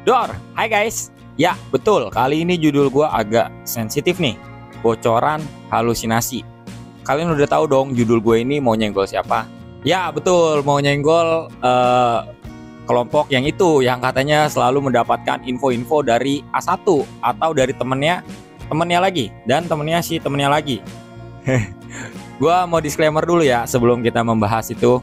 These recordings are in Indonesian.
Dor, hai guys. Ya, betul. Kali ini judul gua agak sensitif nih. Bocoran halusinasi. Kalian udah tahu dong judul gue ini mau nyenggol siapa? Ya, betul. Mau nyenggol kelompok yang itu yang katanya selalu mendapatkan info-info dari A1 atau dari temennya lagi dan temennya lagi. Gua mau disclaimer dulu ya sebelum kita membahas itu.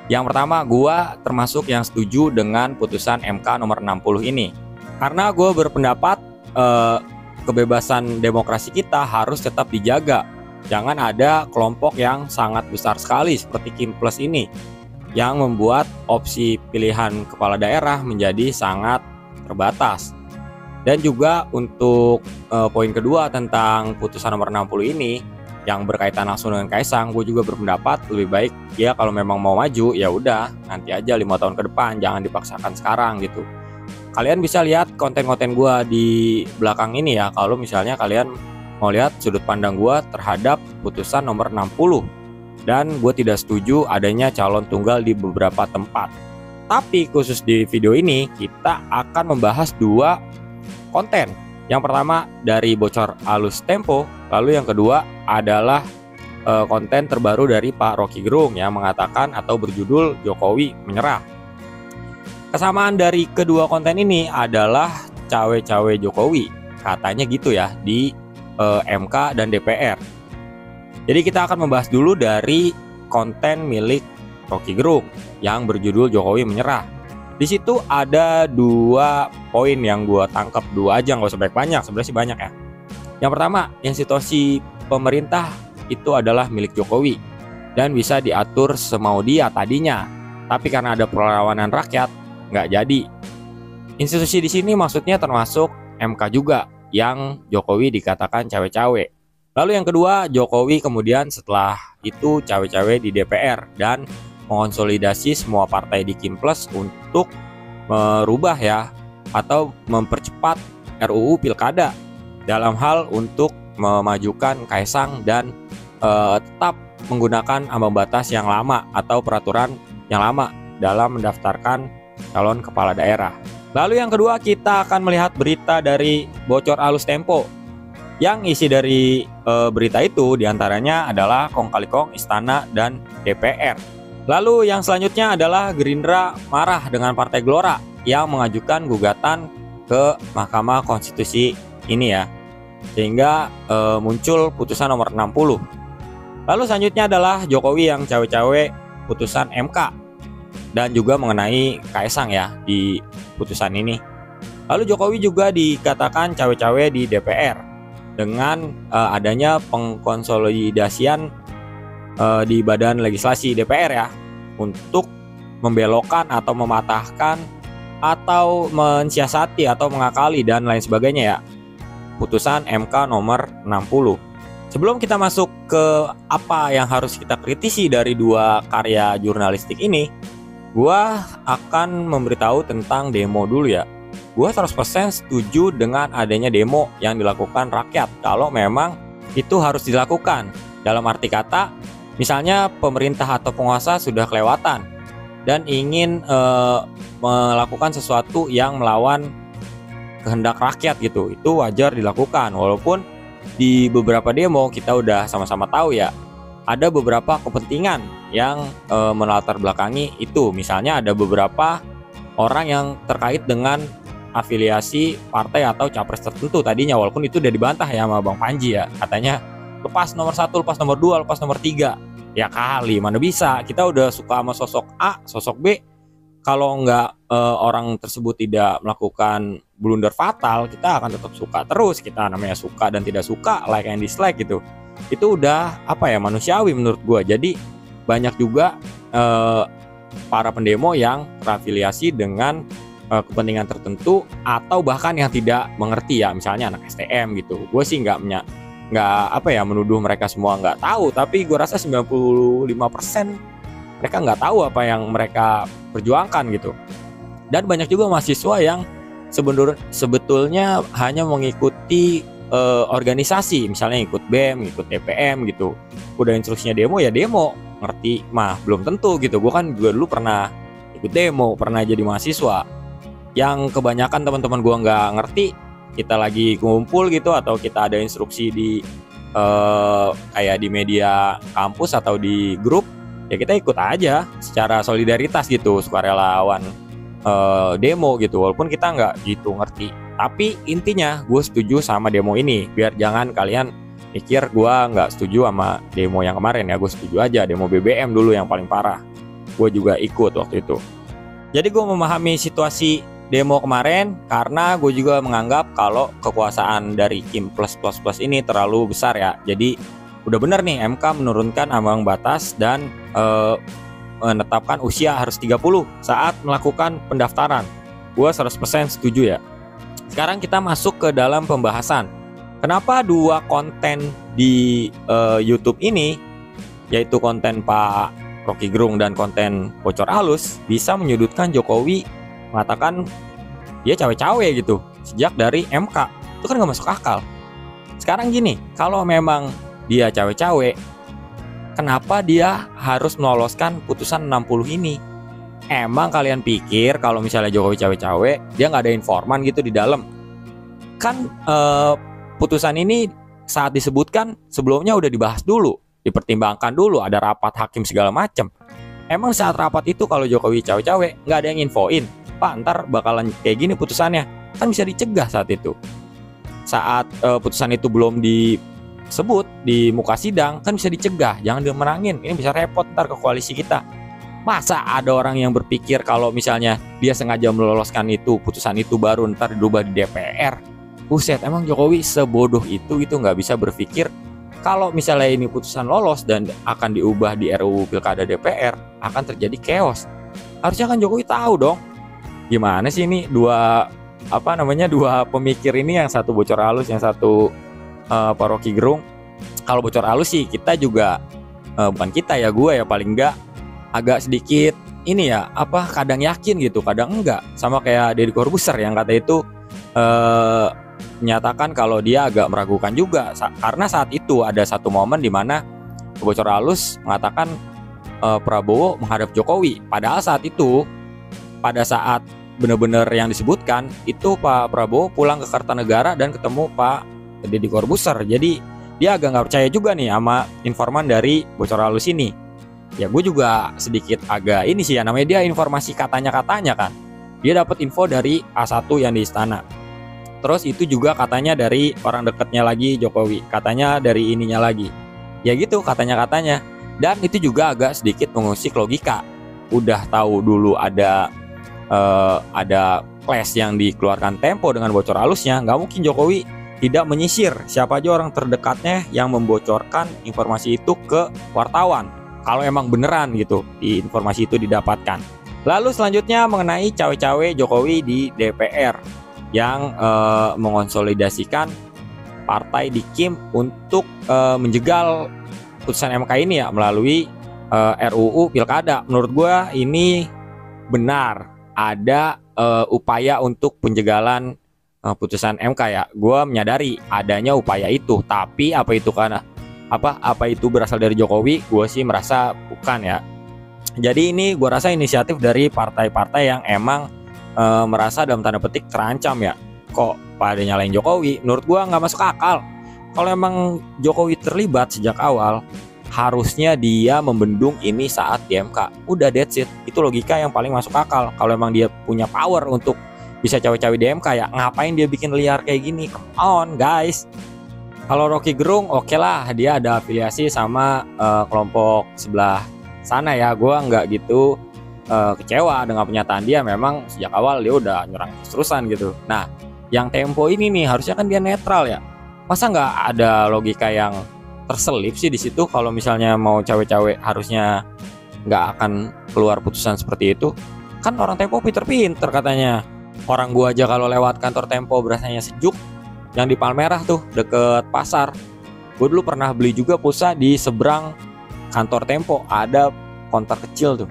Yang pertama, gua termasuk yang setuju dengan putusan MK nomor 60 ini. Karena gue berpendapat kebebasan demokrasi kita harus tetap dijaga. Jangan ada kelompok yang sangat besar sekali seperti Kim Plus ini yang membuat opsi pilihan kepala daerah menjadi sangat terbatas. Dan juga untuk poin kedua tentang putusan nomor 60 ini yang berkaitan langsung dengan Kaisang, gue juga berpendapat lebih baik ya kalau memang mau maju ya udah nanti aja 5 tahun ke depan, jangan dipaksakan sekarang gitu. Kalian bisa lihat konten-konten gue di belakang ini ya, kalau misalnya kalian mau lihat sudut pandang gue terhadap putusan nomor 60. Dan gue tidak setuju adanya calon tunggal di beberapa tempat. Tapi khusus di video ini kita akan membahas 2 konten. Yang pertama dari bocor halus Tempo, lalu yang kedua adalah konten terbaru dari Pak Rocky Gerung yang mengatakan atau berjudul Jokowi Menyerah. Kesamaan dari kedua konten ini adalah cawe-cawe Jokowi, katanya gitu ya di MK dan DPR. Jadi kita akan membahas dulu dari konten milik Rocky Gerung yang berjudul Jokowi Menyerah. Di situ ada 2 poin yang gue tangkap, 2 aja, nggak usah banyak, sebenarnya sih banyak ya. Yang pertama, institusi pemerintah itu adalah milik Jokowi dan bisa diatur semau dia tadinya. Tapi karena ada perlawanan rakyat, nggak jadi. Institusi di sini maksudnya termasuk MK juga yang Jokowi dikatakan cawe-cawe. Lalu yang kedua, Jokowi kemudian setelah itu cawe-cawe di DPR dan mengonsolidasi semua partai di Kim Plus untuk merubah ya atau mempercepat RUU Pilkada dalam hal untuk memajukan Kaisang dan tetap menggunakan ambang batas yang lama atau peraturan yang lama dalam mendaftarkan calon kepala daerah. Lalu yang kedua, kita akan melihat berita dari bocor halus Tempo. Yang isi dari berita itu diantaranya adalah kong kali kong istana dan DPR. Lalu yang selanjutnya adalah Gerindra marah dengan Partai Gelora yang mengajukan gugatan ke Mahkamah Konstitusi ini ya. Sehingga muncul putusan nomor 60. Lalu selanjutnya adalah Jokowi yang cawe-cawe putusan MK dan juga mengenai Kaisang ya di putusan ini. Lalu Jokowi juga dikatakan cawe-cawe di DPR dengan adanya pengkonsolidasian di badan legislasi DPR ya untuk membelokkan atau mematahkan atau mensiasati atau mengakali dan lain sebagainya ya putusan MK nomor 60. Sebelum kita masuk ke apa yang harus kita kritisi dari 2 karya jurnalistik ini, gua akan memberitahu tentang demo dulu ya. Gua 100% setuju dengan adanya demo yang dilakukan rakyat kalau memang itu harus dilakukan. Dalam arti kata, misalnya pemerintah atau penguasa sudah kelewatan dan ingin melakukan sesuatu yang melawan kehendak rakyat gitu, itu wajar dilakukan. Walaupun di beberapa demo kita udah sama-sama tahu ya, ada beberapa kepentingan yang melatar belakangi itu. Misalnya ada beberapa orang yang terkait dengan afiliasi partai atau capres tertentu tadinya, walaupun itu udah dibantah ya sama Bang Panji ya, katanya lepas nomor 1, lepas nomor 2, lepas nomor 3. Ya kali, mana bisa, kita udah suka sama sosok A, sosok B, kalau nggak orang tersebut tidak melakukan blunder fatal, kita akan tetap suka terus. Kita namanya suka dan tidak suka, like and dislike gitu. Itu udah apa ya, manusiawi menurut gue. Jadi banyak juga para pendemo yang terafiliasi dengan kepentingan tertentu atau bahkan yang tidak mengerti ya, misalnya anak STM gitu. Gue sih nggak menuduh mereka semua nggak tahu, tapi gue rasa 95% mereka nggak tahu apa yang mereka perjuangkan gitu. Dan banyak juga mahasiswa yang sebetulnya hanya mengikuti organisasi, misalnya ikut BEM, ikut TPM gitu. Udah instruksinya demo ya demo, ngerti mah belum tentu gitu. Gue kan juga dulu pernah ikut demo, pernah jadi mahasiswa. yang kebanyakan teman-teman gua nggak ngerti, kita lagi kumpul gitu atau kita ada instruksi di kayak di media kampus atau di grup, ya kita ikut aja secara solidaritas gitu, sukarelawan demo gitu, walaupun kita nggak gitu ngerti. Tapi intinya gue setuju sama demo ini, biar jangan kalian mikir gue nggak setuju sama demo yang kemarin ya. Gue setuju aja demo BBM dulu yang paling parah, gue juga ikut waktu itu. Jadi gue memahami situasi demo kemarin karena gue juga menganggap kalau kekuasaan dari Kim plus ini terlalu besar ya. Jadi udah bener nih MK menurunkan ambang batas dan menetapkan usia harus 30 saat melakukan pendaftaran. Gue 100% setuju ya. Sekarang kita masuk ke dalam pembahasan. Kenapa dua konten di YouTube ini, yaitu konten Pak Rocky Gerung dan konten Bocor Halus, bisa menyudutkan Jokowi, mengatakan dia cawe-cawe gitu sejak dari MK? Itu kan nggak masuk akal. Sekarang gini, kalau memang dia cawe-cawe, kenapa dia harus meloloskan putusan 60 ini? Emang kalian pikir kalau misalnya Jokowi cawe-cawe, dia nggak ada informan gitu di dalam? Kan putusan ini saat disebutkan sebelumnya udah dibahas dulu, dipertimbangkan dulu, ada rapat hakim segala macam. Emang saat rapat itu kalau Jokowi cawe-cawe nggak ada yang infoin, Pak ntar bakalan kayak gini putusannya? Kan bisa dicegah saat itu. Saat putusan itu belum disebut di muka sidang, kan bisa dicegah, jangan dimenangin, ini bisa repot ntar ke koalisi kita. Masa ada orang yang berpikir kalau misalnya dia sengaja meloloskan itu, putusan itu baru ntar dirubah di DPR? Buset, emang Jokowi sebodoh itu nggak bisa berpikir kalau misalnya ini putusan lolos dan akan diubah di RUU Pilkada DPR, akan terjadi chaos. Harusnya kan Jokowi tahu dong. Gimana sih ini dua pemikir ini, yang satu Bocor Halus, yang satu Pak Rocky Gerung. Kalau Bocor Halus sih kita juga bukan kita ya, gue ya paling enggak agak sedikit ini ya, kadang yakin gitu, kadang enggak. Sama kayak Deddy Corbuzier yang kata itu menyatakan kalau dia agak meragukan juga, karena saat itu ada satu momen di mana Bocor Halus mengatakan Prabowo menghadap Jokowi. Padahal saat itu, pada saat benar-benar yang disebutkan itu, Pak Prabowo pulang ke Kartanegara dan ketemu Pak Deddy Corbuzier. Jadi dia agak nggak percaya juga nih sama informan dari Bocor Halus ini. Ya gue juga sedikit agak ini sih ya, namanya dia informasi katanya kan. Dia dapat info dari A1 yang di istana. Terus itu juga katanya dari orang dekatnya lagi Jokowi, katanya dari ininya lagi. Ya gitu katanya. Dan itu juga agak sedikit mengusik logika. Udah tahu dulu ada clash yang dikeluarkan Tempo dengan Bocor Halusnya, nggak mungkin Jokowi tidak menyisir siapa aja orang terdekatnya yang membocorkan informasi itu ke wartawan. Kalau emang beneran gitu informasi itu didapatkan. Lalu selanjutnya mengenai cawe-cawe Jokowi di DPR yang mengonsolidasikan partai di Kim untuk menjegal putusan MK ini ya melalui RUU Pilkada. Menurut gue ini benar ada upaya untuk penjegalan putusan MK ya. Gue menyadari adanya upaya itu, tapi apa itu berasal dari Jokowi? Gue sih merasa bukan ya. Jadi ini gue rasa inisiatif dari partai-partai yang emang merasa dalam tanda petik terancam ya. Kok pada nyalain Jokowi? Menurut gue nggak masuk akal. Kalau emang Jokowi terlibat sejak awal, harusnya dia membendung ini saat di MK. Udah, that's it. Itu logika yang paling masuk akal. Kalau emang dia punya power untuk bisa cawe-cawe di MK, ya ngapain dia bikin liar kayak gini? Come on guys. Kalau Rocky Gerung oke lah, dia ada afiliasi sama kelompok sebelah sana ya. Gue nggak gitu kecewa dengan pernyataan dia. Memang sejak awal dia udah nyerang terus-terusan gitu. Nah, yang Tempo ini nih harusnya kan dia netral ya. Masa nggak ada logika yang terselip sih di situ? Kalau misalnya mau cawe-cawe harusnya nggak akan keluar putusan seperti itu. Kan orang Tempo pinter-pinter katanya. Orang gua aja kalau lewat kantor Tempo berasanya sejuk. Yang di Palmerah tuh deket pasar. Gue dulu pernah beli juga pulsa di seberang kantor Tempo. Ada konter kecil tuh.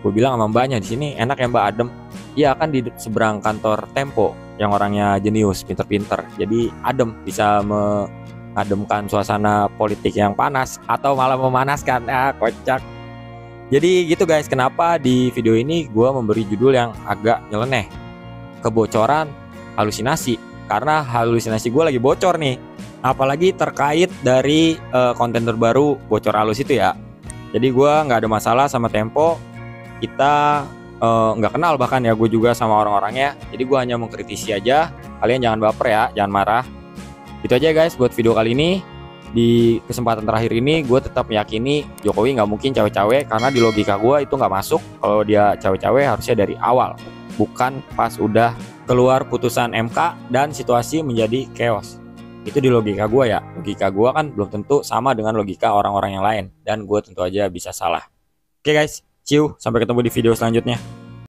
Gue bilang sama mbaknya, di sini enak ya Mbak adem. Iya kan di seberang kantor Tempo yang orangnya jenius, pinter-pinter. Jadi adem, bisa mengademkan suasana politik yang panas atau malah memanaskan. Kocak. Jadi gitu guys, kenapa di video ini gue memberi judul yang agak nyeleneh. kebocoran halusinasi, karena halusinasi gue lagi bocor nih. Apalagi terkait dari konten terbaru bocor halus itu ya. Jadi gue nggak ada masalah sama Tempo, kita nggak kenal bahkan ya gue juga sama orang-orangnya. Jadi gue hanya mengkritisi aja, kalian jangan baper ya, jangan marah. Itu aja guys buat video kali ini. Di kesempatan terakhir ini gue tetap meyakini Jokowi nggak mungkin cawe-cawe, karena di logika gue itu nggak masuk. Kalau dia cawe-cawe harusnya dari awal, bukan pas udah keluar putusan MK dan situasi menjadi chaos. Itu di logika gue ya. Logika gue kan belum tentu sama dengan logika orang-orang yang lain, dan gue tentu aja bisa salah. Oke guys, see you, sampai ketemu di video selanjutnya.